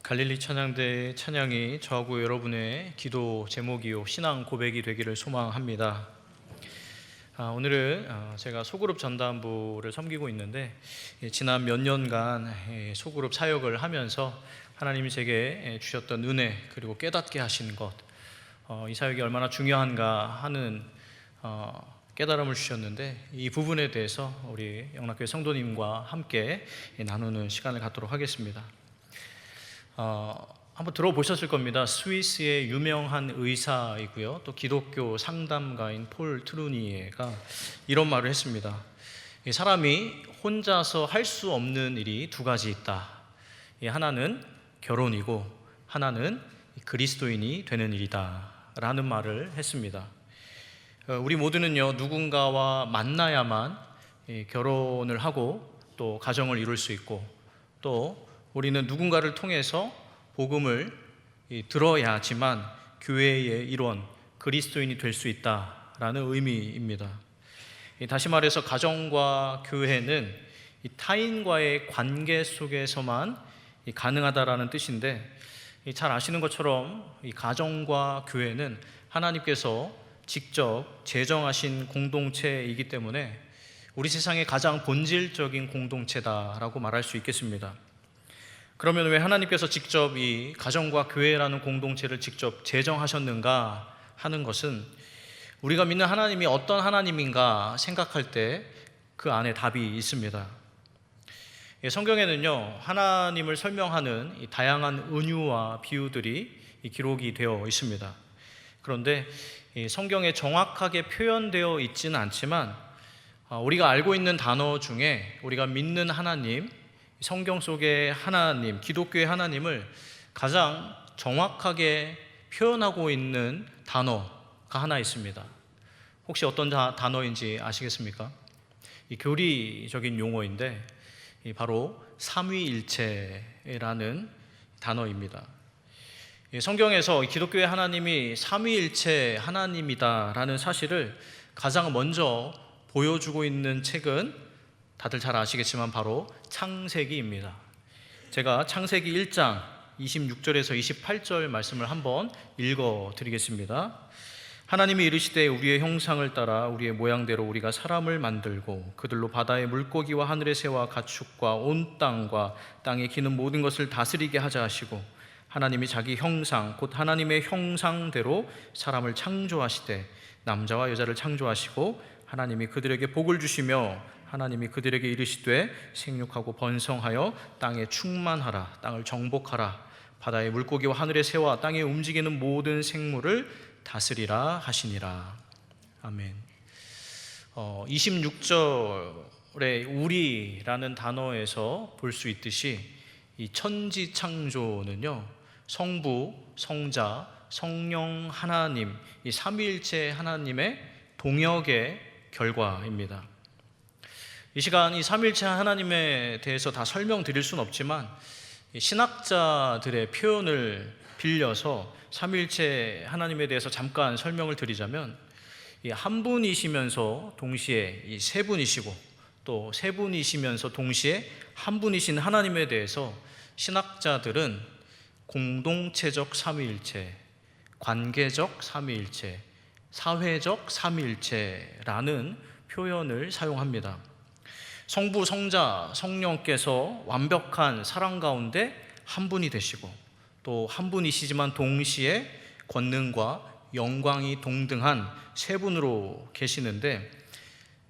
갈릴리 찬양대 찬양이 저하고 여러분의 기도 제목이요 신앙 고백이 되기를 소망합니다. 오늘은 제가 소그룹 전담부를 섬기고 있는데 지난 몇 년간 소그룹 사역을 하면서 하나님이 제게 주셨던 은혜 그리고 깨닫게 하신 것, 이 사역이 얼마나 중요한가 하는 깨달음을 주셨는데, 이 부분에 대해서 우리 영락교회 성도님과 함께 나누는 시간을 갖도록 하겠습니다. 한번 들어보셨을 겁니다. 스위스의 유명한 의사이고요, 또 기독교 상담가인 폴 트루니에가 이런 말을 했습니다. 사람이 혼자서 할 수 없는 일이 두 가지 있다. 하나는 결혼이고 하나는 그리스도인이 되는 일이다 라는 말을 했습니다. 우리 모두는요, 누군가와 만나야만 결혼을 하고 또 가정을 이룰 수 있고, 또 우리는 누군가를 통해서 복음을 들어야지만 교회의 일원, 그리스도인이 될 수 있다라는 의미입니다. 다시 말해서 가정과 교회는 타인과의 관계 속에서만 가능하다라는 뜻인데, 잘 아시는 것처럼 이 가정과 교회는 하나님께서 직접 제정하신 공동체이기 때문에 우리 세상의 가장 본질적인 공동체다라고 말할 수 있겠습니다. 그러면 왜 하나님께서 직접 이 가정과 교회라는 공동체를 직접 제정하셨는가 하는 것은, 우리가 믿는 하나님이 어떤 하나님인가 생각할 때 그 안에 답이 있습니다. 성경에는요, 하나님을 설명하는 이 다양한 은유와 비유들이 기록이 되어 있습니다. 그런데 이 성경에 정확하게 표현되어 있지는 않지만, 우리가 알고 있는 단어 중에 우리가 믿는 하나님, 성경 속의 하나님, 기독교의 하나님을 가장 정확하게 표현하고 있는 단어가 하나 있습니다. 혹시 어떤 단어인지 아시겠습니까? 이 교리적인 용어인데 바로 삼위일체라는 단어입니다. 성경에서 기독교의 하나님이 삼위일체 하나님이다라는 사실을 가장 먼저 보여주고 있는 책은 다들 잘 아시겠지만 바로 창세기입니다. 제가 창세기 1장 26절에서 28절 말씀을 한번 읽어드리겠습니다. 하나님이 이르시되 우리의 형상을 따라 우리의 모양대로 우리가 사람을 만들고 그들로 바다의 물고기와 하늘의 새와 가축과 온 땅과 땅에 기는 모든 것을 다스리게 하자 하시고, 하나님이 자기 형상 곧 하나님의 형상대로 사람을 창조하시되 남자와 여자를 창조하시고, 하나님이 그들에게 복을 주시며 하나님이 그들에게 이르시되 생육하고 번성하여 땅에 충만하라, 땅을 정복하라, 바다의 물고기와 하늘의 새와 땅에 움직이는 모든 생물을 다스리라 하시니라. 아멘. 26절에 우리라는 단어에서 볼 수 있듯이 이 천지 창조는요, 성부, 성자, 성령 하나님, 이 삼위일체 하나님의 동역의 결과입니다. 이 시간 이 삼위일체 하나님에 대해서 다 설명드릴 수는 없지만, 신학자들의 표현을 빌려서 삼위일체 하나님에 대해서 잠깐 설명을 드리자면, 한 분이시면서 동시에 이 세 분이시고 또 세 분이시면서 동시에 한 분이신 하나님에 대해서 신학자들은 공동체적 삼위일체, 관계적 삼위일체, 사회적 삼위일체라는 표현을 사용합니다. 성부, 성자, 성령께서 완벽한 사랑 가운데 한 분이 되시고, 또 한 분이시지만 동시에 권능과 영광이 동등한 세 분으로 계시는데,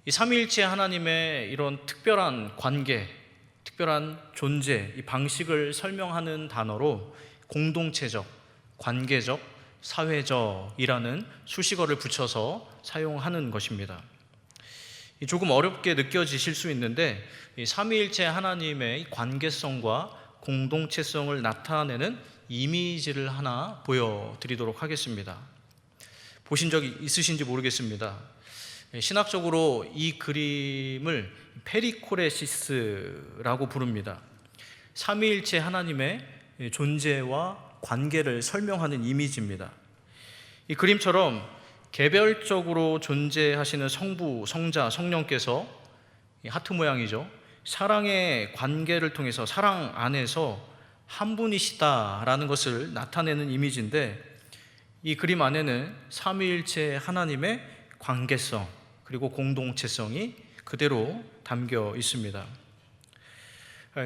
이 삼위일체 하나님의 이런 특별한 관계, 특별한 존재, 이 방식을 설명하는 단어로 공동체적, 관계적, 사회적이라는 수식어를 붙여서 사용하는 것입니다. 조금 어렵게 느껴지실 수 있는데, 이 삼위일체 하나님의 관계성과 공동체성을 나타내는 이미지를 하나 보여드리도록 하겠습니다. 보신 적이 있으신지 모르겠습니다. 신학적으로 이 그림을 페리코레시스라고 부릅니다. 삼위일체 하나님의 존재와 관계를 설명하는 이미지입니다. 이 그림처럼 개별적으로 존재하시는 성부, 성자, 성령께서 하트 모양이죠. 사랑의 관계를 통해서, 사랑 안에서 한 분이시다라는 것을 나타내는 이미지인데, 이 그림 안에는 삼위일체 하나님의 관계성 그리고 공동체성이 그대로 담겨 있습니다.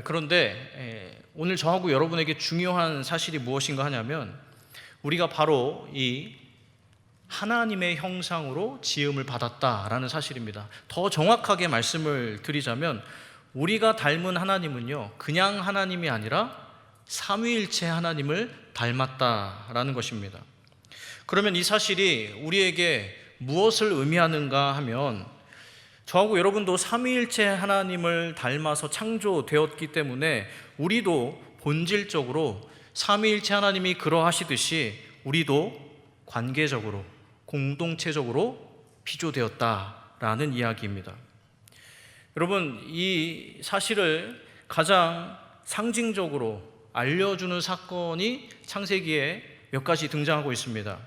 그런데 오늘 저하고 여러분에게 중요한 사실이 무엇인가 하냐면, 우리가 바로 이 하나님의 형상으로 지음을 받았다라는 사실입니다. 더 정확하게 말씀을 드리자면, 우리가 닮은 하나님은요, 그냥 하나님이 아니라 삼위일체 하나님을 닮았다라는 것입니다. 그러면 이 사실이 우리에게 무엇을 의미하는가 하면, 저하고 여러분도 삼위일체 하나님을 닮아서 창조되었기 때문에 우리도 본질적으로 삼위일체 하나님이 그러하시듯이 우리도 관계적으로 공동체적으로 피조되었다라는 이야기입니다. 여러분, 이 사실을 가장 상징적으로 알려주는 사건이 창세기에 몇 가지 등장하고 있습니다.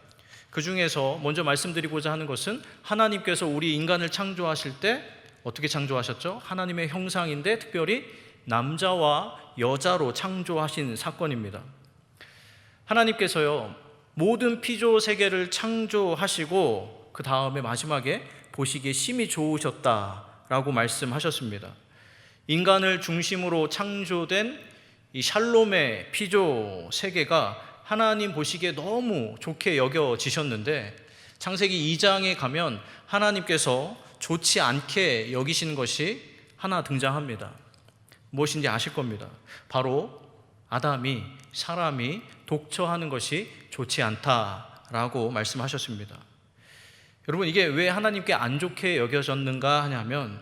그 중에서 먼저 말씀드리고자 하는 것은, 하나님께서 우리 인간을 창조하실 때 어떻게 창조하셨죠? 하나님의 형상인데 특별히 남자와 여자로 창조하신 사건입니다. 하나님께서요, 모든 피조 세계를 창조하시고 그 다음에 마지막에 보시기에 심히 좋으셨다라고 말씀하셨습니다. 인간을 중심으로 창조된 이 샬롬의 피조 세계가 하나님 보시기에 너무 좋게 여겨지셨는데, 창세기 2장에 가면 하나님께서 좋지 않게 여기시는 것이 하나 등장합니다. 무엇인지 아실 겁니다. 바로 아담이, 사람이 독처하는 것이 좋지 않다라고 말씀하셨습니다. 여러분, 이게 왜 하나님께 안 좋게 여겨졌는가 하냐면,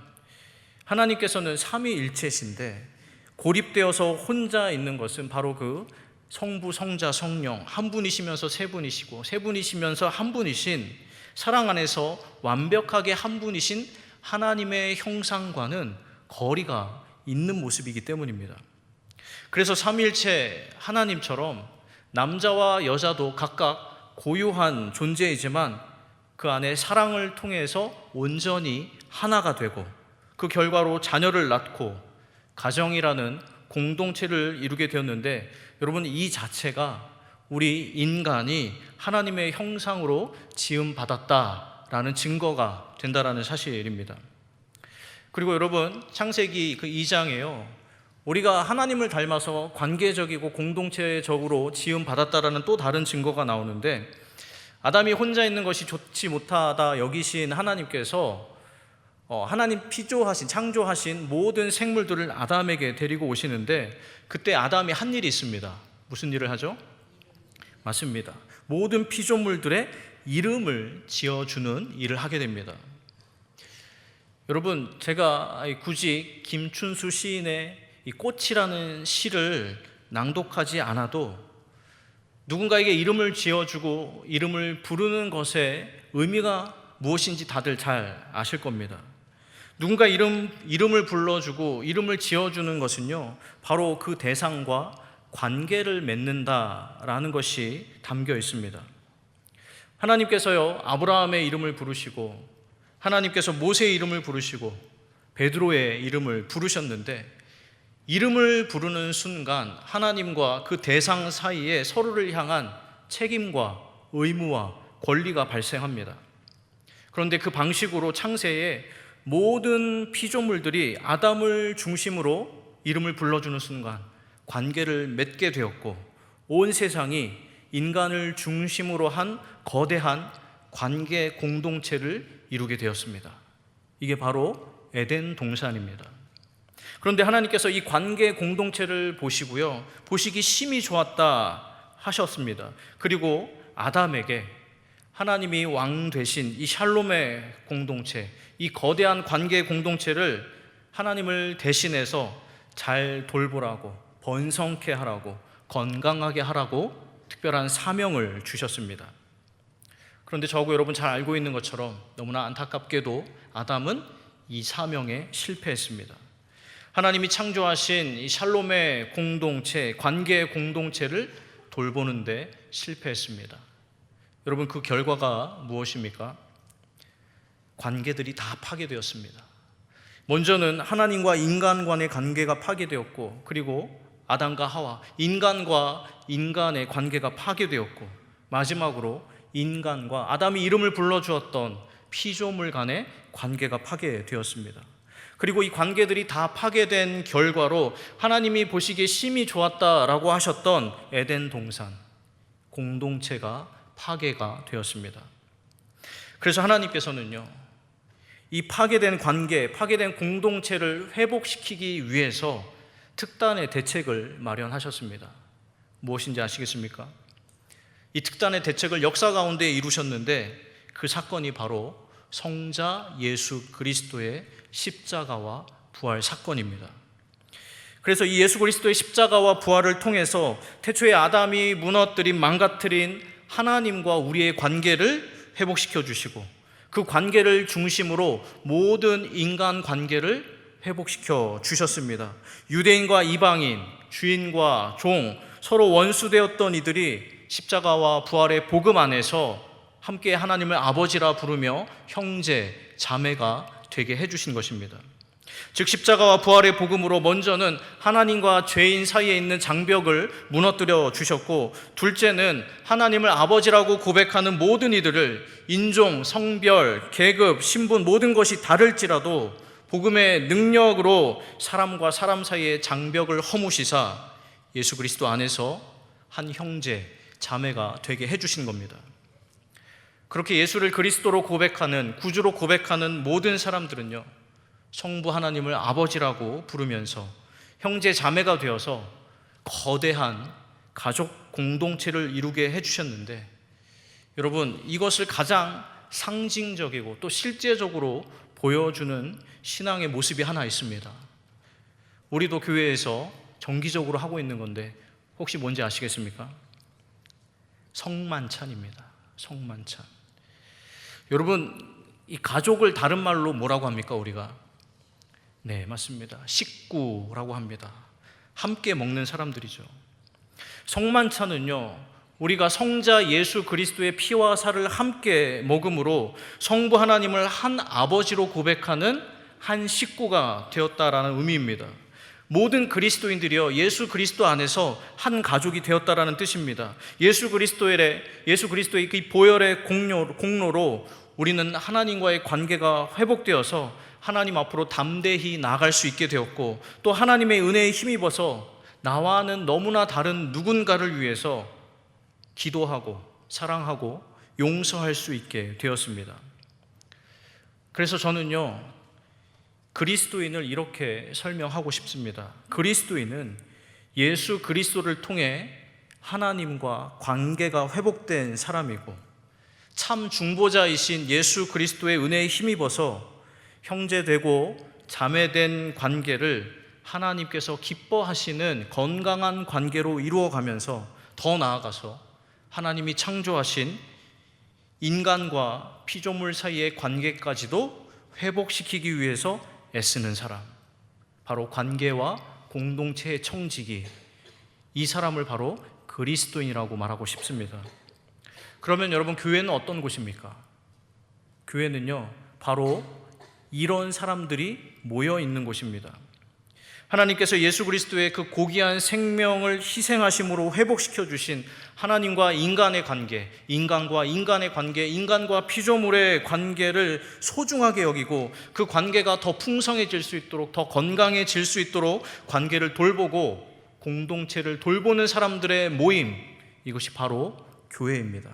하나님께서는 삼위일체신데 고립되어서 혼자 있는 것은 바로 그 성부, 성자, 성령 한 분이시면서 세 분이시고 세 분이시면서 한 분이신, 사랑 안에서 완벽하게 한 분이신 하나님의 형상과는 거리가 있는 모습이기 때문입니다. 그래서 삼위일체 하나님처럼 남자와 여자도 각각 고유한 존재이지만 그 안에 사랑을 통해서 온전히 하나가 되고, 그 결과로 자녀를 낳고 가정이라는 공동체를 이루게 되었는데, 여러분, 이 자체가 우리 인간이 하나님의 형상으로 지음받았다라는 증거가 된다라는 사실입니다. 그리고 여러분, 창세기 그 2장에요, 우리가 하나님을 닮아서 관계적이고 공동체적으로 지음받았다라는 또 다른 증거가 나오는데, 아담이 혼자 있는 것이 좋지 못하다 여기신 하나님께서 하나님 피조하신, 창조하신 모든 생물들을 아담에게 데리고 오시는데, 그때 아담이 한 일이 있습니다. 무슨 일을 하죠? 맞습니다. 모든 피조물들의 이름을 지어주는 일을 하게 됩니다. 여러분, 제가 굳이 김춘수 시인의 이 꽃이라는 시를 낭독하지 않아도 누군가에게 이름을 지어주고 이름을 부르는 것의 의미가 무엇인지 다들 잘 아실 겁니다. 누군가 이름을 불러주고 이름을 지어주는 것은요, 바로 그 대상과 관계를 맺는다라는 것이 담겨 있습니다. 하나님께서요, 아브라함의 이름을 부르시고, 하나님께서 모세의 이름을 부르시고, 베드로의 이름을 부르셨는데, 이름을 부르는 순간 하나님과 그 대상 사이에 서로를 향한 책임과 의무와 권리가 발생합니다. 그런데 그 방식으로 창세에 모든 피조물들이 아담을 중심으로 이름을 불러주는 순간 관계를 맺게 되었고, 온 세상이 인간을 중심으로 한 거대한 관계 공동체를 이루게 되었습니다. 이게 바로 에덴 동산입니다. 그런데 하나님께서 이 관계 공동체를 보시고요, 보시기 심히 좋았다 하셨습니다. 그리고 아담에게 하나님이 왕 되신 이 샬롬의 공동체, 이 거대한 관계 공동체를 하나님을 대신해서 잘 돌보라고, 번성케 하라고, 건강하게 하라고 특별한 사명을 주셨습니다. 그런데 저하고 여러분 잘 알고 있는 것처럼 너무나 안타깝게도 아담은 이 사명에 실패했습니다. 하나님이 창조하신 이 샬롬의 공동체, 관계 공동체를 돌보는데 실패했습니다. 여러분, 그 결과가 무엇입니까? 관계들이 다 파괴되었습니다. 먼저는 하나님과 인간 간의 관계가 파괴되었고, 그리고 아담과 하와, 인간과 인간의 관계가 파괴되었고, 마지막으로 인간과 아담이 이름을 불러주었던 피조물 간의 관계가 파괴되었습니다. 그리고 이 관계들이 다 파괴된 결과로 하나님이 보시기에 심히 좋았다라고 하셨던 에덴 동산 공동체가 파괴가 되었습니다. 그래서 하나님께서는요, 이 파괴된 관계, 파괴된 공동체를 회복시키기 위해서 특단의 대책을 마련하셨습니다. 무엇인지 아시겠습니까? 이 특단의 대책을 역사 가운데 이루셨는데 그 사건이 바로 성자 예수 그리스도의 십자가와 부활 사건입니다. 그래서 이 예수 그리스도의 십자가와 부활을 통해서 태초에 아담이 무너뜨린, 망가뜨린 하나님과 우리의 관계를 회복시켜 주시고, 그 관계를 중심으로 모든 인간 관계를 회복시켜 주셨습니다. 유대인과 이방인, 주인과 종, 서로 원수되었던 이들이 십자가와 부활의 복음 안에서 함께 하나님을 아버지라 부르며 형제, 자매가 되게 해주신 것입니다. 즉 십자가와 부활의 복음으로 먼저는 하나님과 죄인 사이에 있는 장벽을 무너뜨려 주셨고, 둘째는 하나님을 아버지라고 고백하는 모든 이들을 인종, 성별, 계급, 신분 모든 것이 다를지라도 복음의 능력으로 사람과 사람 사이의 장벽을 허무시사 예수 그리스도 안에서 한 형제, 자매가 되게 해주신 겁니다. 그렇게 예수를 그리스도로 고백하는, 구주로 고백하는 모든 사람들은요, 성부 하나님을 아버지라고 부르면서 형제 자매가 되어서 거대한 가족 공동체를 이루게 해주셨는데, 여러분, 이것을 가장 상징적이고 또 실제적으로 보여주는 신앙의 모습이 하나 있습니다. 우리도 교회에서 정기적으로 하고 있는 건데 혹시 뭔지 아시겠습니까? 성만찬입니다. 성만찬. 여러분, 이 가족을 다른 말로 뭐라고 합니까, 우리가? 네, 맞습니다. 식구라고 합니다. 함께 먹는 사람들이죠. 성만찬은요, 우리가 성자 예수 그리스도의 피와 살을 함께 먹음으로 성부 하나님을 한 아버지로 고백하는 한 식구가 되었다라는 의미입니다. 모든 그리스도인들이요, 예수 그리스도 안에서 한 가족이 되었다라는 뜻입니다. 예수 그리스도의 그 보혈의 공로로 우리는 하나님과의 관계가 회복되어서 하나님 앞으로 담대히 나아갈 수 있게 되었고, 또 하나님의 은혜에 힘입어서 나와는 너무나 다른 누군가를 위해서 기도하고 사랑하고 용서할 수 있게 되었습니다. 그래서 저는요, 그리스도인을 이렇게 설명하고 싶습니다. 그리스도인은 예수 그리스도를 통해 하나님과 관계가 회복된 사람이고, 참 중보자이신 예수 그리스도의 은혜에 힘입어서 형제되고 자매된 관계를 하나님께서 기뻐하시는 건강한 관계로 이루어가면서 더 나아가서 하나님이 창조하신 인간과 피조물 사이의 관계까지도 회복시키기 위해서 애쓰는 사람, 바로 관계와 공동체의 청지기, 이 사람을 바로 그리스도인이라고 말하고 싶습니다. 그러면 여러분, 교회는 어떤 곳입니까? 교회는요, 바로 이런 사람들이 모여 있는 곳입니다. 하나님께서 예수 그리스도의 그 고귀한 생명을 희생하심으로 회복시켜 주신 하나님과 인간의 관계, 인간과 인간의 관계, 인간과 피조물의 관계를 소중하게 여기고, 그 관계가 더 풍성해질 수 있도록, 더 건강해질 수 있도록 관계를 돌보고 공동체를 돌보는 사람들의 모임, 이것이 바로 교회입니다.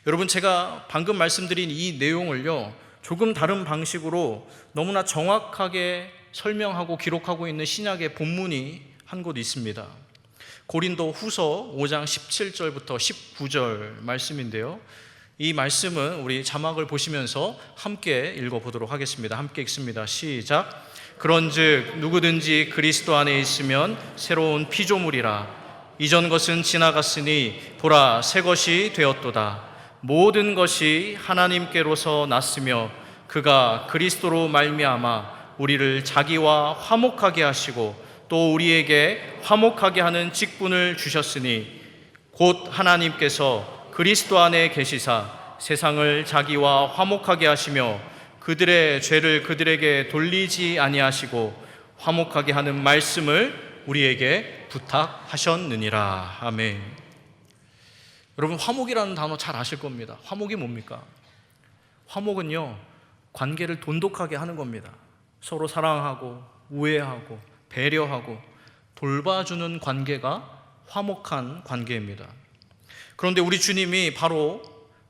여러분, 제가 방금 말씀드린 이 내용을요, 조금 다른 방식으로 너무나 정확하게 설명하고 기록하고 있는 신약의 본문이 한 곳 있습니다. 고린도 후서 5장 17절부터 19절 말씀인데요, 이 말씀은 우리 자막을 보시면서 함께 읽어보도록 하겠습니다. 함께 읽습니다. 시작. 그런즉 누구든지 그리스도 안에 있으면 새로운 피조물이라. 이전 것은 지나갔으니 보라, 새 것이 되었도다. 모든 것이 하나님께로서 났으며 그가 그리스도로 말미암아 우리를 자기와 화목하게 하시고 또 우리에게 화목하게 하는 직분을 주셨으니 곧 하나님께서 그리스도 안에 계시사 세상을 자기와 화목하게 하시며 그들의 죄를 그들에게 돌리지 아니하시고 화목하게 하는 말씀을 우리에게 부탁하셨느니라. 아멘. 여러분, 화목이라는 단어 잘 아실 겁니다. 화목이 뭡니까? 화목은요, 관계를 돈독하게 하는 겁니다. 서로 사랑하고 우애하고 배려하고 돌봐주는 관계가 화목한 관계입니다. 그런데 우리 주님이 바로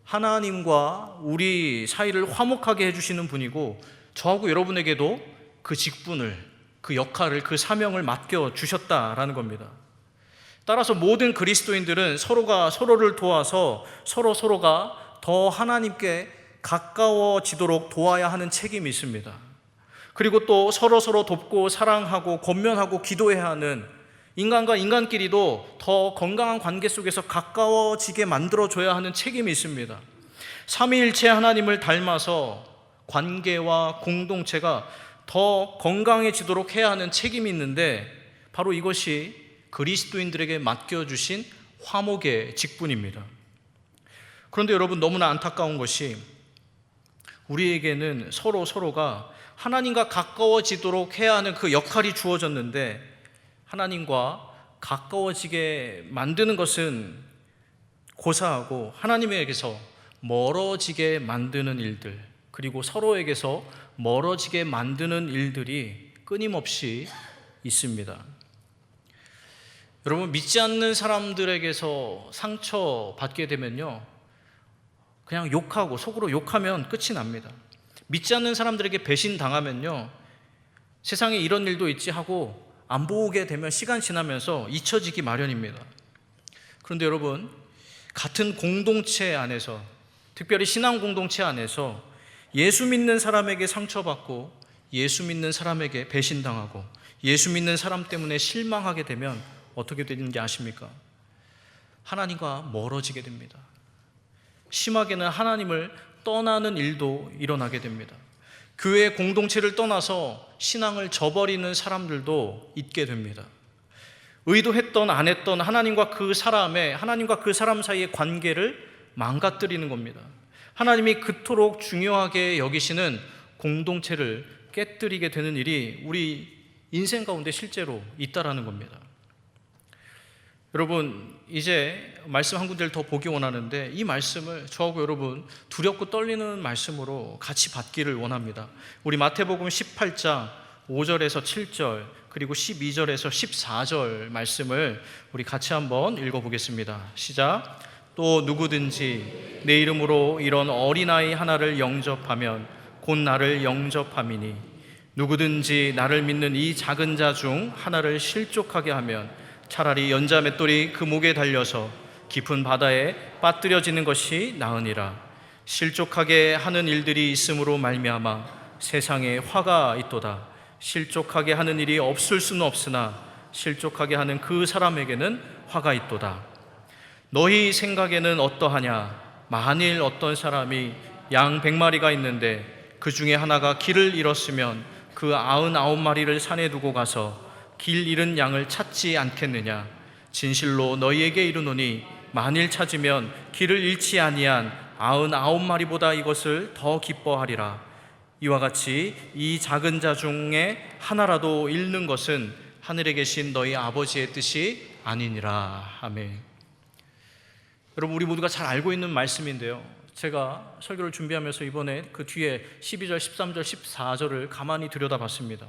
하나님과 우리 사이를 화목하게 해주시는 분이고, 저하고 여러분에게도 그 직분을, 그 역할을, 그 사명을 맡겨주셨다라는 겁니다. 따라서 모든 그리스도인들은 서로가 서로를 도와서 서로가 더 하나님께 가까워지도록 도와야 하는 책임이 있습니다. 그리고 또 서로 돕고 사랑하고 권면하고 기도해야 하는, 인간과 인간끼리도 더 건강한 관계 속에서 가까워지게 만들어줘야 하는 책임이 있습니다. 삼위일체 하나님을 닮아서 관계와 공동체가 더 건강해지도록 해야 하는 책임이 있는데, 바로 이것이 그리스도인들에게 맡겨주신 화목의 직분입니다. 그런데 여러분, 너무나 안타까운 것이 우리에게는 서로가 하나님과 가까워지도록 해야 하는 그 역할이 주어졌는데, 하나님과 가까워지게 만드는 것은 고사하고 하나님에게서 멀어지게 만드는 일들, 그리고 서로에게서 멀어지게 만드는 일들이 끊임없이 있습니다. 여러분, 믿지 않는 사람들에게서 상처받게 되면요, 그냥 욕하고 속으로 욕하면 끝이 납니다. 믿지 않는 사람들에게 배신당하면요, 세상에 이런 일도 있지 하고 안 보게 되면 시간 지나면서 잊혀지기 마련입니다. 그런데 여러분, 같은 공동체 안에서, 특별히 신앙 공동체 안에서 예수 믿는 사람에게 상처받고 예수 믿는 사람에게 배신당하고 예수 믿는 사람 때문에 실망하게 되면 어떻게 되는지 아십니까? 하나님과 멀어지게 됩니다. 심하게는 하나님을 떠나는 일도 일어나게 됩니다. 교회 공동체를 떠나서 신앙을 저버리는 사람들도 있게 됩니다. 의도했던 안 했던 하나님과 그 사람 사이의 관계를 망가뜨리는 겁니다. 하나님이 그토록 중요하게 여기시는 공동체를 깨뜨리게 되는 일이 우리 인생 가운데 실제로 있다라는 겁니다. 여러분, 이제 말씀 한 군데를 더 보기 원하는데, 이 말씀을 저하고 여러분 두렵고 떨리는 말씀으로 같이 받기를 원합니다. 우리 마태복음 18장 5절에서 7절 그리고 12절에서 14절 말씀을 우리 같이 한번 읽어보겠습니다. 시작. 또 누구든지 내 이름으로 이런 어린아이 하나를 영접하면 곧 나를 영접함이니, 누구든지 나를 믿는 이 작은 자 중 하나를 실족하게 하면 차라리 연자 맷돌이 그 목에 달려서 깊은 바다에 빠뜨려지는 것이 나으니라. 실족하게 하는 일들이 있음으로 말미암아 세상에 화가 있도다. 실족하게 하는 일이 없을 수는 없으나 실족하게 하는 그 사람에게는 화가 있도다. 너희 생각에는 어떠하냐? 만일 어떤 사람이 양 100마리가 있는데 그 중에 하나가 길을 잃었으면 그 99마리를 산에 두고 가서 길 잃은 양을 찾지 않겠느냐? 진실로 너희에게 이르노니 만일 찾으면 길을 잃지 아니한 99마리보다 이것을 더 기뻐하리라. 이와 같이 이 작은 자 중에 하나라도 잃는 것은 하늘에 계신 너희 아버지의 뜻이 아니니라. 아멘. 여러분, 우리 모두가 잘 알고 있는 말씀인데요, 제가 설교를 준비하면서 이번에 그 뒤에 12절, 13절, 14절을 가만히 들여다봤습니다.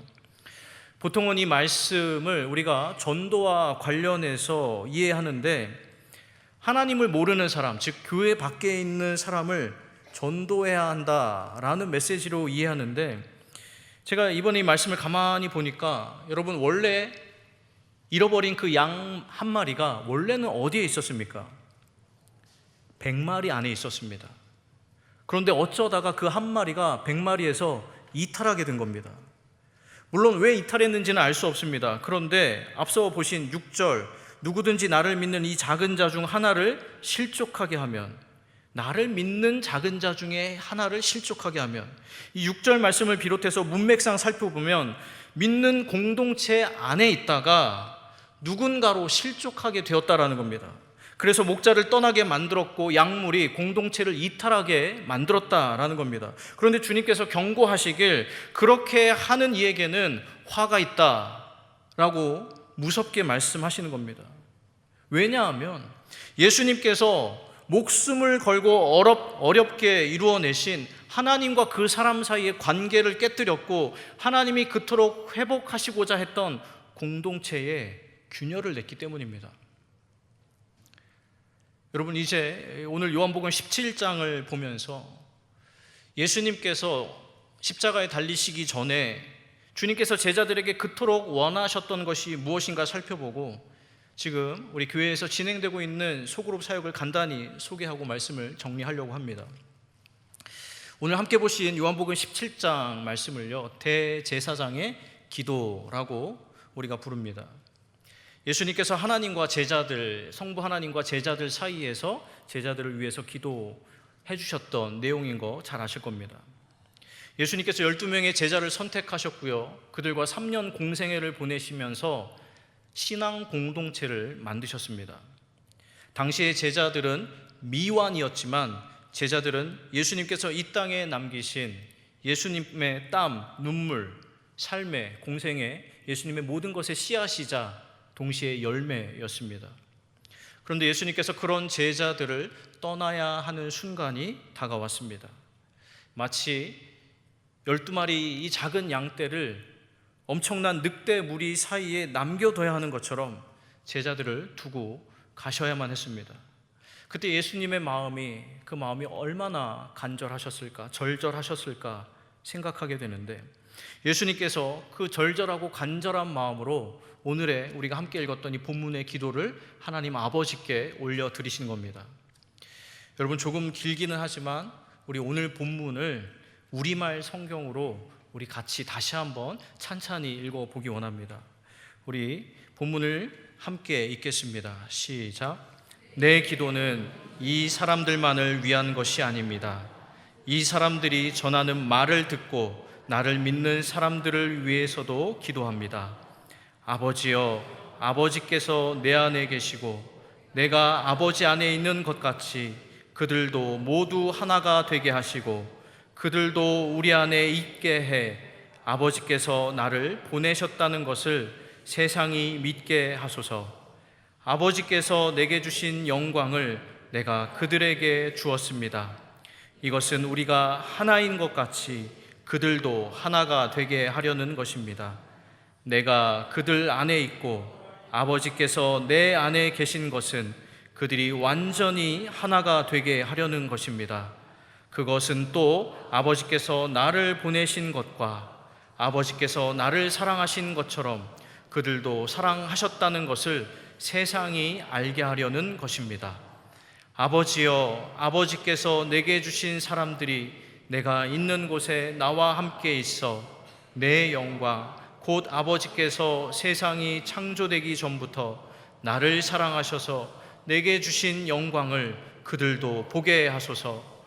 보통은 이 말씀을 우리가 전도와 관련해서 이해하는데, 하나님을 모르는 사람, 즉 교회 밖에 있는 사람을 전도해야 한다라는 메시지로 이해하는데, 제가 이번에 이 말씀을 가만히 보니까 여러분, 원래 잃어버린 그 양 한 마리가 원래는 어디에 있었습니까? 100마리 안에 있었습니다. 그런데 어쩌다가 그 한 마리가 100마리에서 이탈하게 된 겁니다. 물론 왜 이탈했는지는 알 수 없습니다. 그런데 앞서 보신 6절, 누구든지 나를 믿는 이 작은 자 중 하나를 실족하게 하면, 나를 믿는 작은 자 중에 하나를 실족하게 하면, 이 6절 말씀을 비롯해서 문맥상 살펴보면 믿는 공동체 안에 있다가 누군가로 실족하게 되었다라는 겁니다. 그래서 목자를 떠나게 만들었고 약물이 공동체를 이탈하게 만들었다라는 겁니다. 그런데 주님께서 경고하시길, 그렇게 하는 이에게는 화가 있다라고 무섭게 말씀하시는 겁니다. 왜냐하면 예수님께서 목숨을 걸고 어렵게 이루어내신 하나님과 그 사람 사이의 관계를 깨뜨렸고, 하나님이 그토록 회복하시고자 했던 공동체에 균열을 냈기 때문입니다. 여러분, 이제 오늘 요한복음 17장을 보면서 예수님께서 십자가에 달리시기 전에 주님께서 제자들에게 그토록 원하셨던 것이 무엇인가 살펴보고, 지금 우리 교회에서 진행되고 있는 소그룹 사역을 간단히 소개하고 말씀을 정리하려고 합니다. 오늘 함께 보신 요한복음 17장 말씀을요, 대제사장의 기도라고 우리가 부릅니다. 예수님께서 하나님과 제자들, 성부 하나님과 제자들 사이에서 제자들을 위해서 기도해 주셨던 내용인 거 잘 아실 겁니다. 예수님께서 12명의 제자를 선택하셨고요, 그들과 3년 공생애를 보내시면서 신앙 공동체를 만드셨습니다. 당시의 제자들은 미완이었지만 제자들은 예수님께서 이 땅에 남기신 예수님의 땀, 눈물, 삶의 공생애, 예수님의 모든 것의 씨앗이자 동시에 열매였습니다. 그런데 예수님께서 그런 제자들을 떠나야 하는 순간이 다가왔습니다. 마치 12마리 이 작은 양떼를 엄청난 늑대 무리 사이에 남겨둬야 하는 것처럼 제자들을 두고 가셔야만 했습니다. 그때 예수님의 그 마음이 얼마나 간절하셨을까, 절절하셨을까 생각하게 되는데, 예수님께서 그 절절하고 간절한 마음으로 오늘의 우리가 함께 읽었던 이 본문의 기도를 하나님 아버지께 올려드리신 겁니다. 여러분, 조금 길기는 하지만 우리 오늘 본문을 우리말 성경으로 우리 같이 다시 한번 찬찬히 읽어보기 원합니다. 우리 본문을 함께 읽겠습니다. 시작. 내 기도는 이 사람들만을 위한 것이 아닙니다. 이 사람들이 전하는 말을 듣고 나를 믿는 사람들을 위해서도 기도합니다. 아버지여, 아버지께서 내 안에 계시고 내가 아버지 안에 있는 것 같이 그들도 모두 하나가 되게 하시고 그들도 우리 안에 있게 해 아버지께서 나를 보내셨다는 것을 세상이 믿게 하소서. 아버지께서 내게 주신 영광을 내가 그들에게 주었습니다. 이것은 우리가 하나인 것 같이 그들도 하나가 되게 하려는 것입니다. 내가 그들 안에 있고 아버지께서 내 안에 계신 것은 그들이 완전히 하나가 되게 하려는 것입니다. 그것은 또 아버지께서 나를 보내신 것과 아버지께서 나를 사랑하신 것처럼 그들도 사랑하셨다는 것을 세상이 알게 하려는 것입니다. 아버지여, 아버지께서 내게 주신 사람들이 내가 있는 곳에 나와 함께 있어 내 영광, 곧 아버지께서 세상이 창조되기 전부터 나를 사랑하셔서 내게 주신 영광을 그들도 보게 하소서.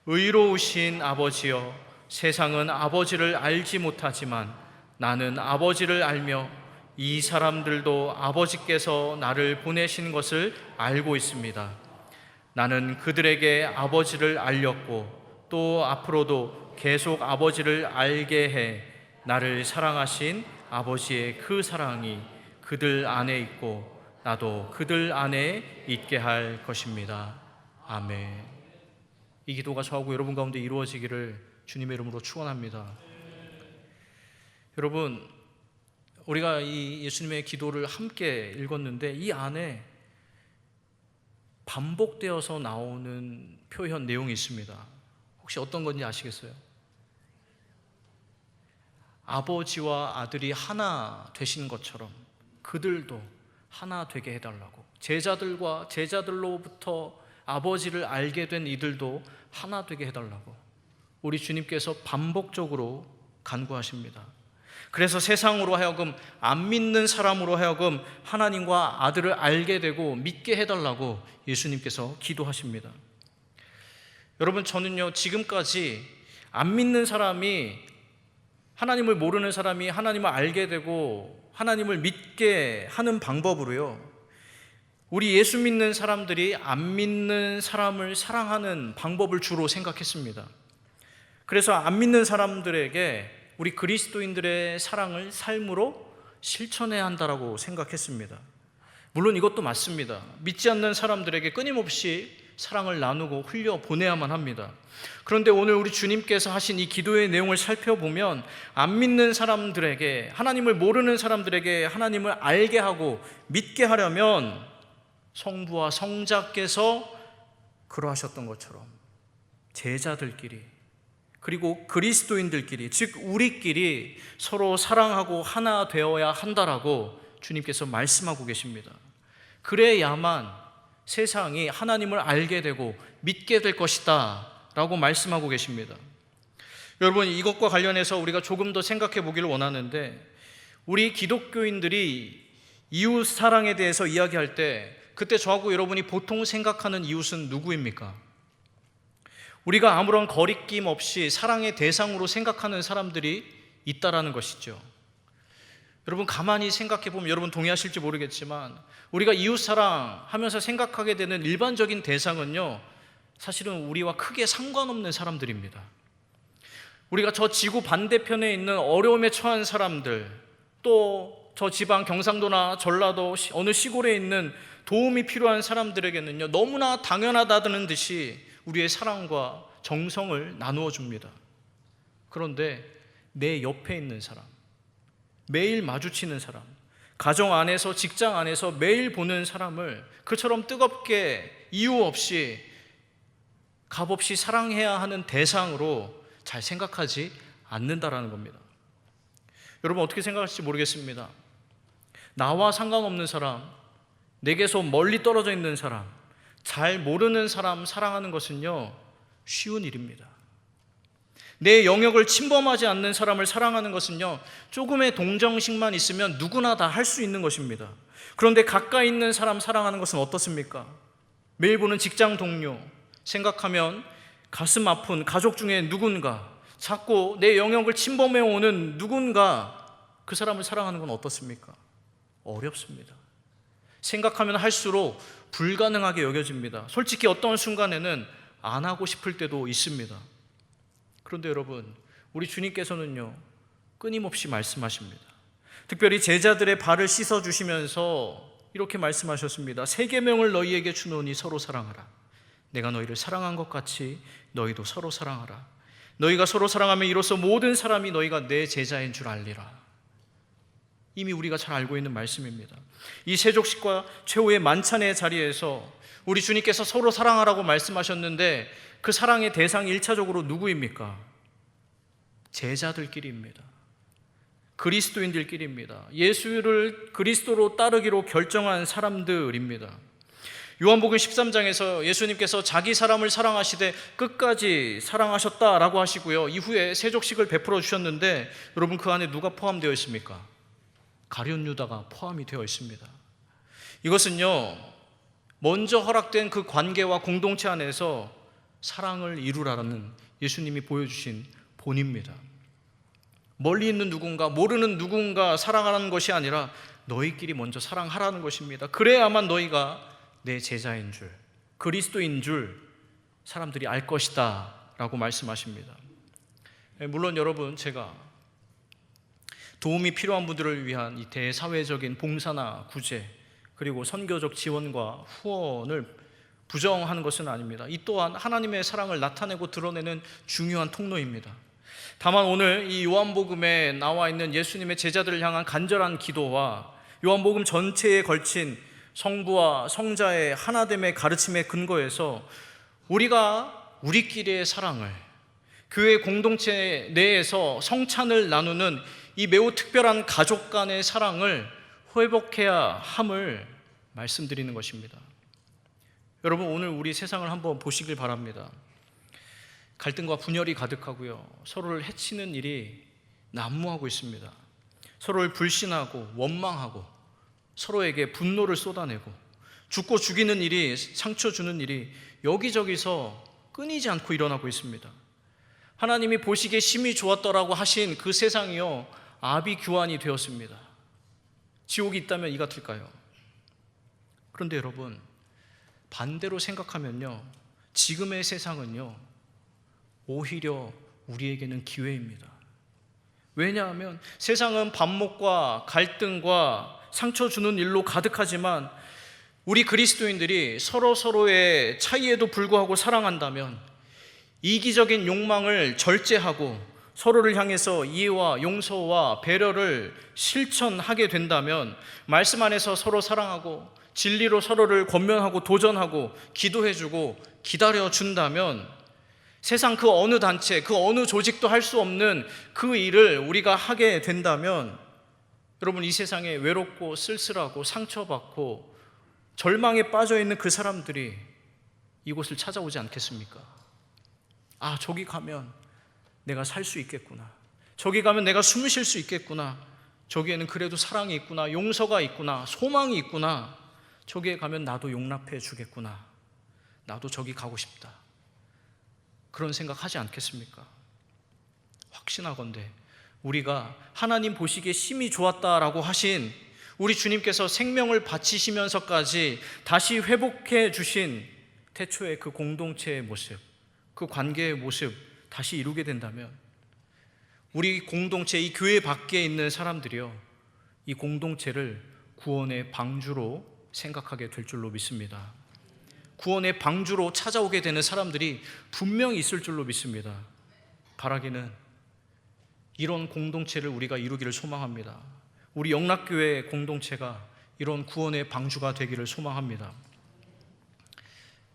의로우신 아버지여, 세상은 아버지를 알지 못하지만 나는 아버지를 알며 이 사람들도 아버지께서 나를 보내신 것을 알고 있습니다. 나는 그들에게 아버지를 알렸고 또 앞으로도 계속 아버지를 알게 해 나를 사랑하신 아버지의 그 사랑이 그들 안에 있고 나도 그들 안에 있게 할 것입니다. 아멘. 이 기도가 저하고 여러분 가운데 이루어지기를 주님의 이름으로 축원합니다. 여러분, 우리가 이 예수님의 기도를 함께 읽었는데 이 안에 반복되어서 나오는 표현 내용이 있습니다. 혹시 어떤 건지 아시겠어요? 아버지와 아들이 하나 되신 것처럼 그들도 하나 되게 해달라고, 제자들과 제자들로부터 아버지를 알게 된 이들도 하나 되게 해달라고 우리 주님께서 반복적으로 간구하십니다. 그래서 세상으로 하여금 안 믿는 사람으로 하여금 하나님과 아들을 알게 되고 믿게 해달라고 예수님께서 기도하십니다. 여러분, 저는요, 지금까지 안 믿는 사람이, 하나님을 모르는 사람이 하나님을 알게 되고 하나님을 믿게 하는 방법으로요, 우리 예수 믿는 사람들이 안 믿는 사람을 사랑하는 방법을 주로 생각했습니다. 그래서 안 믿는 사람들에게 우리 그리스도인들의 사랑을 삶으로 실천해야 한다라고 생각했습니다. 물론 이것도 맞습니다. 믿지 않는 사람들에게 끊임없이 사랑을 나누고 흘려보내야만 합니다. 그런데 오늘 우리 주님께서 하신 이 기도의 내용을 살펴보면 안 믿는 사람들에게, 하나님을 모르는 사람들에게 하나님을 알게 하고 믿게 하려면 성부와 성자께서 그러하셨던 것처럼 제자들끼리, 그리고 그리스도인들끼리, 즉 우리끼리 서로 사랑하고 하나 되어야 한다라고 주님께서 말씀하고 계십니다. 그래야만 세상이 하나님을 알게 되고 믿게 될 것이다 라고 말씀하고 계십니다. 여러분, 이것과 관련해서 우리가 조금 더 생각해 보기를 원하는데, 우리 기독교인들이 이웃 사랑에 대해서 이야기할 때 그때 저하고 여러분이 보통 생각하는 이웃은 누구입니까? 우리가 아무런 거리낌 없이 사랑의 대상으로 생각하는 사람들이 있다라는 것이죠. 여러분, 가만히 생각해 보면 여러분 동의하실지 모르겠지만 우리가 이웃 사랑하면서 생각하게 되는 일반적인 대상은요, 사실은 우리와 크게 상관없는 사람들입니다. 우리가 저 지구 반대편에 있는 어려움에 처한 사람들, 또 저 지방 경상도나 전라도 어느 시골에 있는 도움이 필요한 사람들에게는요, 너무나 당연하다는 듯이 우리의 사랑과 정성을 나누어 줍니다. 그런데 내 옆에 있는 사람, 매일 마주치는 사람, 가정 안에서, 직장 안에서 매일 보는 사람을 그처럼 뜨겁게 이유 없이 값없이 사랑해야 하는 대상으로 잘 생각하지 않는다라는 겁니다. 여러분, 어떻게 생각하실지 모르겠습니다. 나와 상관없는 사람, 내게서 멀리 떨어져 있는 사람, 잘 모르는 사람 사랑하는 것은요, 쉬운 일입니다. 내 영역을 침범하지 않는 사람을 사랑하는 것은요, 조금의 동정심만 있으면 누구나 다 할 수 있는 것입니다. 그런데 가까이 있는 사람 사랑하는 것은 어떻습니까? 매일 보는 직장 동료 생각하면 가슴 아픈 가족 중에 누군가, 자꾸 내 영역을 침범해 오는 누군가, 그 사람을 사랑하는 건 어떻습니까? 어렵습니다. 생각하면 할수록 불가능하게 여겨집니다. 솔직히 어떤 순간에는 안 하고 싶을 때도 있습니다. 그런데 여러분, 우리 주님께서는요, 끊임없이 말씀하십니다. 특별히 제자들의 발을 씻어주시면서 이렇게 말씀하셨습니다. 새 계명을 너희에게 주노니 서로 사랑하라. 내가 너희를 사랑한 것 같이 너희도 서로 사랑하라. 너희가 서로 사랑하면 이로써 모든 사람이 너희가 내 제자인 줄 알리라. 이미 우리가 잘 알고 있는 말씀입니다. 이 세족식과 최후의 만찬의 자리에서 우리 주님께서 서로 사랑하라고 말씀하셨는데, 그 사랑의 대상이 1차적으로 누구입니까? 제자들끼리입니다. 그리스도인들끼리입니다. 예수를 그리스도로 따르기로 결정한 사람들입니다. 요한복음 13장에서 예수님께서 자기 사람을 사랑하시되 끝까지 사랑하셨다라고 하시고요, 이후에 세족식을 베풀어 주셨는데, 여러분, 그 안에 누가 포함되어 있습니까? 가룟 유다가 포함이 되어 있습니다. 이것은요, 먼저 허락된 그 관계와 공동체 안에서 사랑을 이루라는 예수님이 보여주신 본입니다. 멀리 있는 누군가, 모르는 누군가 사랑하라는 것이 아니라 너희끼리 먼저 사랑하라는 것입니다. 그래야만 너희가 내 제자인 줄, 그리스도인 줄 사람들이 알 것이다 라고 말씀하십니다. 물론 여러분, 제가 도움이 필요한 분들을 위한 이 대사회적인 봉사나 구제, 그리고 선교적 지원과 후원을 부정하는 것은 아닙니다. 이 또한 하나님의 사랑을 나타내고 드러내는 중요한 통로입니다. 다만 오늘 이 요한복음에 나와 있는 예수님의 제자들을 향한 간절한 기도와 요한복음 전체에 걸친 성부와 성자의 하나됨의 가르침의 근거에서 우리가 우리끼리의 사랑을, 교회 공동체 내에서 성찬을 나누는 이 매우 특별한 가족 간의 사랑을 회복해야 함을 말씀드리는 것입니다. 여러분, 오늘 우리 세상을 한번 보시길 바랍니다. 갈등과 분열이 가득하고요, 서로를 해치는 일이 난무하고 있습니다. 서로를 불신하고 원망하고 서로에게 분노를 쏟아내고 죽고 죽이는 일이, 상처 주는 일이 여기저기서 끊이지 않고 일어나고 있습니다. 하나님이 보시기에 심히 좋았더라고 하신 그 세상이요, 아비규환이 되었습니다. 지옥이 있다면 이 같을까요? 그런데 여러분, 반대로 생각하면요, 지금의 세상은요, 오히려 우리에게는 기회입니다. 왜냐하면 세상은 반목과 갈등과 상처 주는 일로 가득하지만 우리 그리스도인들이 서로의 차이에도 불구하고 사랑한다면, 이기적인 욕망을 절제하고 서로를 향해서 이해와 용서와 배려를 실천하게 된다면, 말씀 안에서 서로 사랑하고 진리로 서로를 권면하고 도전하고 기도해주고 기다려준다면, 세상 그 어느 단체, 그 어느 조직도 할 수 없는 그 일을 우리가 하게 된다면, 여러분, 이 세상에 외롭고 쓸쓸하고 상처받고 절망에 빠져있는 그 사람들이 이곳을 찾아오지 않겠습니까? 아, 저기 가면 내가 살 수 있겠구나. 저기 가면 내가 숨 쉴 수 있겠구나. 저기에는 그래도 사랑이 있구나. 용서가 있구나. 소망이 있구나. 저기에 가면 나도 용납해 주겠구나. 나도 저기 가고 싶다. 그런 생각 하지 않겠습니까? 확신하건대 우리가 하나님 보시기에 심히 좋았다라고 하신 우리 주님께서 생명을 바치시면서까지 다시 회복해 주신 태초의 그 공동체의 모습, 그 관계의 모습 다시 이루게 된다면, 우리 공동체, 이 교회 밖에 있는 사람들이요, 이 공동체를 구원의 방주로 생각하게 될 줄로 믿습니다. 구원의 방주로 찾아오게 되는 사람들이 분명히 있을 줄로 믿습니다. 바라기는 이런 공동체를 우리가 이루기를 소망합니다. 우리 영락교회 공동체가 이런 구원의 방주가 되기를 소망합니다.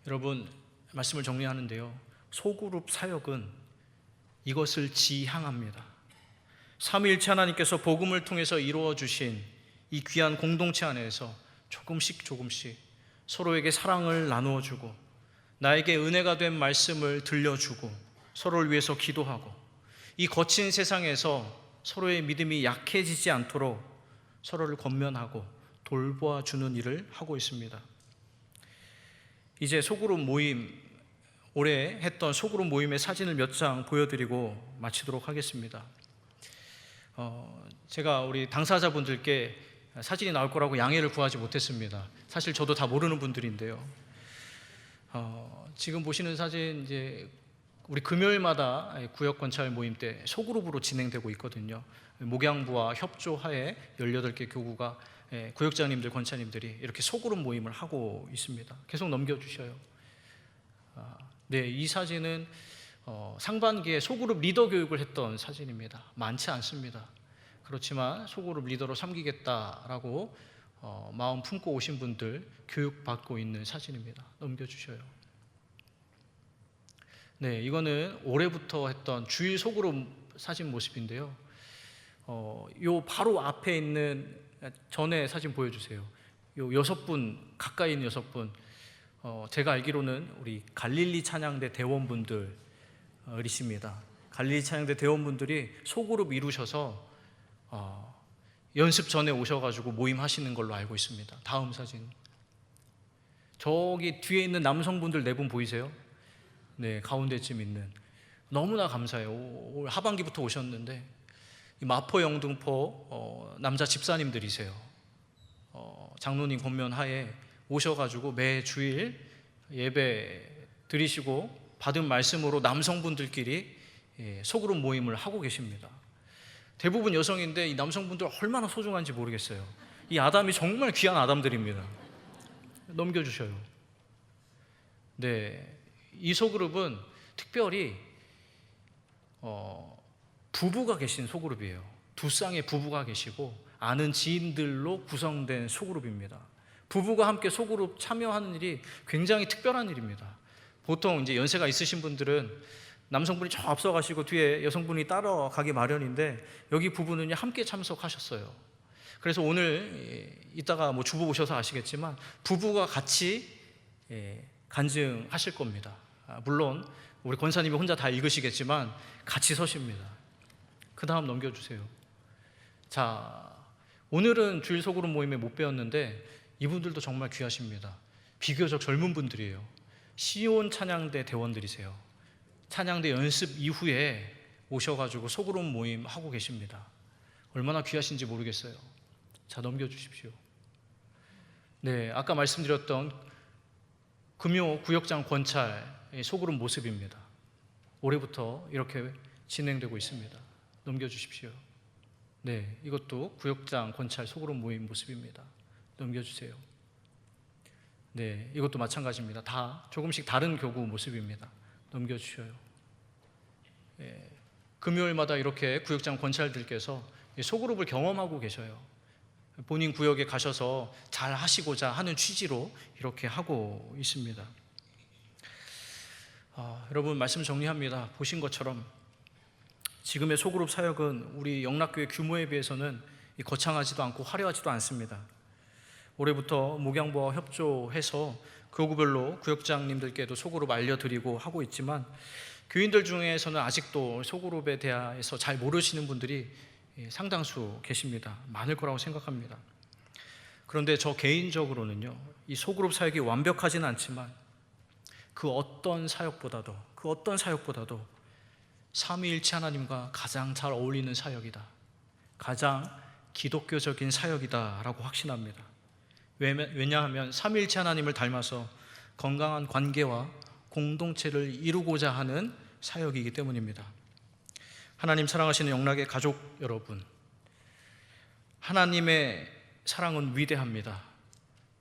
여러분, 말씀을 정리하는데요, 소그룹 사역은 이것을 지향합니다. 삼위일체 하나님께서 복음을 통해서 이루어 주신 이 귀한 공동체 안에서 조금씩 서로에게 사랑을 나누어 주고, 나에게 은혜가 된 말씀을 들려주고, 서로를 위해서 기도하고, 이 거친 세상에서 서로의 믿음이 약해지지 않도록 서로를 권면하고 돌보아주는 일을 하고 있습니다. 이제 소그룹 모임, 올해 했던 소그룹 모임의 사진을 몇 장 보여드리고 마치도록 하겠습니다. 제가 우리 당사자분들께 사진이 나올 거라고 양해를 구하지 못했습니다. 사실 저도 다 모르는 분들인데요. 지금 보시는 사진, 이제 우리 금요일마다 구역 관찰 모임 때 소그룹으로 진행되고 있거든요. 목양부와 협조하에 18개 교구가 구역장님들, 권차님들이 이렇게 소그룹 모임을 하고 있습니다. 계속 넘겨주셔요. 네, 이 사진은 상반기에 소그룹 리더 교육을 했던 사진입니다. 많지 않습니다. 그렇지만 소그룹 리더로 섬기겠다라고 마음 품고 오신 분들 교육받고 있는 사진입니다. 넘겨주셔요. 네, 이거는 올해부터 했던 주일 소그룹 사진 모습인데요. 요 바로 앞에 있는, 전에 사진 보여주세요. 요 6분, 가까이 있는 6분, 제가 알기로는 우리 갈릴리 찬양대 대원분들이십니다. 갈릴리 찬양대 대원분들이 소그룹 이루셔서 연습 전에 오셔가지고 모임 하시는 걸로 알고 있습니다. 다음 사진, 저기 뒤에 있는 남성분들 4분 보이세요? 네, 가운데쯤 있는, 너무나 감사해요. 올 하반기부터 오셨는데 마포 영등포 남자 집사님들이세요. 장로님 권면 하에 오셔가지고 매 주일 예배 드리시고 받은 말씀으로 남성분들끼리 소그룹 모임을 하고 계십니다. 대부분 여성인데 이 남성분들 얼마나 소중한지 모르겠어요. 이 아담이 정말 귀한 아담들입니다. 넘겨주셔요. 네, 이 소그룹은 특별히 부부가 계신 소그룹이에요. 두 쌍의 부부가 계시고 아는 지인들로 구성된 소그룹입니다. 부부가 함께 소그룹 참여하는 일이 굉장히 특별한 일입니다. 보통 이제 연세가 있으신 분들은 남성분이 저 앞서가시고 뒤에 여성분이 따라가기 마련인데, 여기 부부는 함께 참석하셨어요. 그래서 오늘 이따가 뭐 주부 오셔서 아시겠지만 부부가 같이 간증하실 겁니다. 물론 우리 권사님이 혼자 다 읽으시겠지만 같이 서십니다. 그 다음 넘겨주세요. 자, 오늘은 주일 소그룹 모임에 못 배웠는데 이분들도 정말 귀하십니다. 비교적 젊은 분들이에요. 시온 찬양대 대원들이세요. 찬양대 연습 이후에 오셔가지고 소그룹 모임 하고 계십니다. 얼마나 귀하신지 모르겠어요. 자, 넘겨주십시오. 네, 아까 말씀드렸던 금요 구역장 권찰 소그룹 모습입니다. 올해부터 이렇게 진행되고 있습니다. 넘겨주십시오. 네, 이것도 구역장, 권찰, 소그룹 모임 모습입니다. 넘겨주세요. 네, 이것도 마찬가지입니다. 다 조금씩 다른 교구 모습입니다. 넘겨주셔요. 예, 금요일마다 이렇게 구역장 권찰들께서 소그룹을 경험하고 계셔요. 본인 구역에 가셔서 잘 하시고자 하는 취지로 이렇게 하고 있습니다. 여러분, 말씀 정리합니다. 보신 것처럼 지금의 소그룹 사역은 우리 영락교회 규모에 비해서는 거창하지도 않고 화려하지도 않습니다. 올해부터 목양부와 협조해서 교구별로 구역장님들께도 소그룹 알려드리고 하고 있지만, 교인들 중에서는 아직도 소그룹에 대해서 잘 모르시는 분들이 상당수 계십니다. 많을 거라고 생각합니다. 그런데 저 개인적으로는요, 이 소그룹 사역이 완벽하지는 않지만 그 어떤 사역보다도 삼위일체 하나님과 가장 잘 어울리는 사역이다, 가장 기독교적인 사역이다 라고 확신합니다. 왜냐하면 삼위일체 하나님을 닮아서 건강한 관계와 공동체를 이루고자 하는 사역이기 때문입니다. 하나님 사랑하시는 영락의 가족 여러분, 하나님의 사랑은 위대합니다.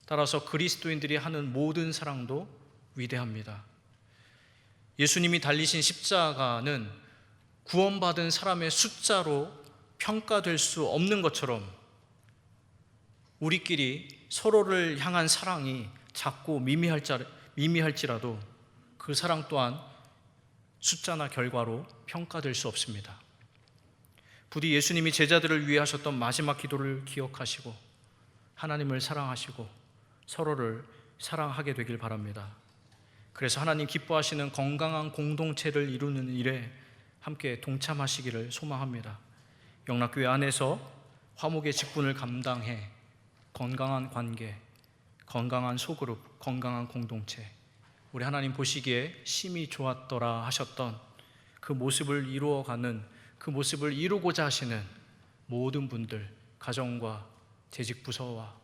따라서 그리스도인들이 하는 모든 사랑도 위대합니다. 예수님이 달리신 십자가는 구원받은 사람의 숫자로 평가될 수 없는 것처럼 우리끼리 서로를 향한 사랑이 작고 미미할지라도 그 사랑 또한 숫자나 결과로 평가될 수 없습니다. 부디 예수님이 제자들을 위해 하셨던 마지막 기도를 기억하시고 하나님을 사랑하시고 서로를 사랑하게 되길 바랍니다. 그래서 하나님 기뻐하시는 건강한 공동체를 이루는 일에 함께 동참하시기를 소망합니다. 영락교회 안에서 화목의 직분을 감당해 건강한 관계, 건강한 소그룹, 건강한 공동체, 우리 하나님 보시기에 심히 좋았더라 하셨던 그 모습을 이루어가는, 그 모습을 이루고자 하시는 모든 분들, 가정과 재직 부서와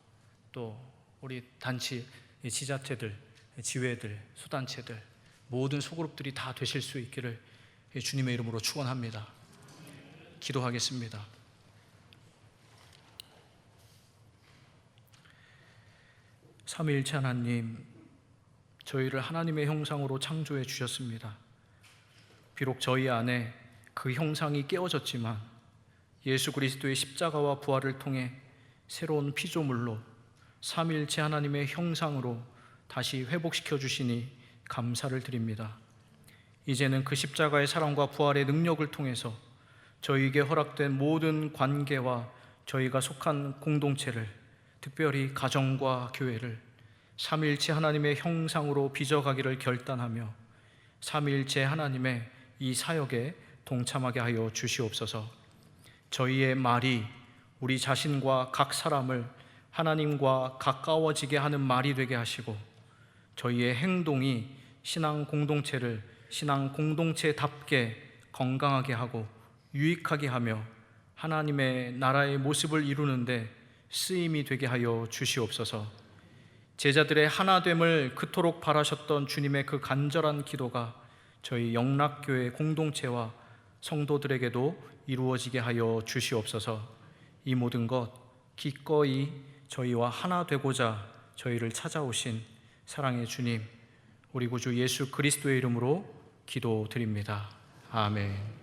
또 우리 단체 지자체들, 지회들, 소단체들, 모든 소그룹들이 다 되실 수 있기를 주님의 이름으로 축원합니다. 기도하겠습니다. 삼위일체 하나님, 저희를 하나님의 형상으로 창조해 주셨습니다. 비록 저희 안에 그 형상이 깨어졌지만 예수 그리스도의 십자가와 부활을 통해 새로운 피조물로 삼위일체 하나님의 형상으로 다시 회복시켜 주시니 감사를 드립니다. 이제는 그 십자가의 사랑과 부활의 능력을 통해서 저희에게 허락된 모든 관계와 저희가 속한 공동체를, 특별히 가정과 교회를 삼위일체 하나님의 형상으로 빚어가기를 결단하며 삼위일체 하나님의 이 사역에 동참하게 하여 주시옵소서. 저희의 말이 우리 자신과 각 사람을 하나님과 가까워지게 하는 말이 되게 하시고, 저희의 행동이 신앙 공동체를 신앙 공동체답게 건강하게 하고 유익하게 하며 하나님의 나라의 모습을 이루는데 쓰임이 되게 하여 주시옵소서. 제자들의 하나됨을 그토록 바라셨던 주님의 그 간절한 기도가 저희 영락교회 공동체와 성도들에게도 이루어지게 하여 주시옵소서. 이 모든 것 기꺼이 저희와 하나 되고자 저희를 찾아오신 사랑의 주님, 우리 구주 예수 그리스도의 이름으로 기도드립니다. 아멘.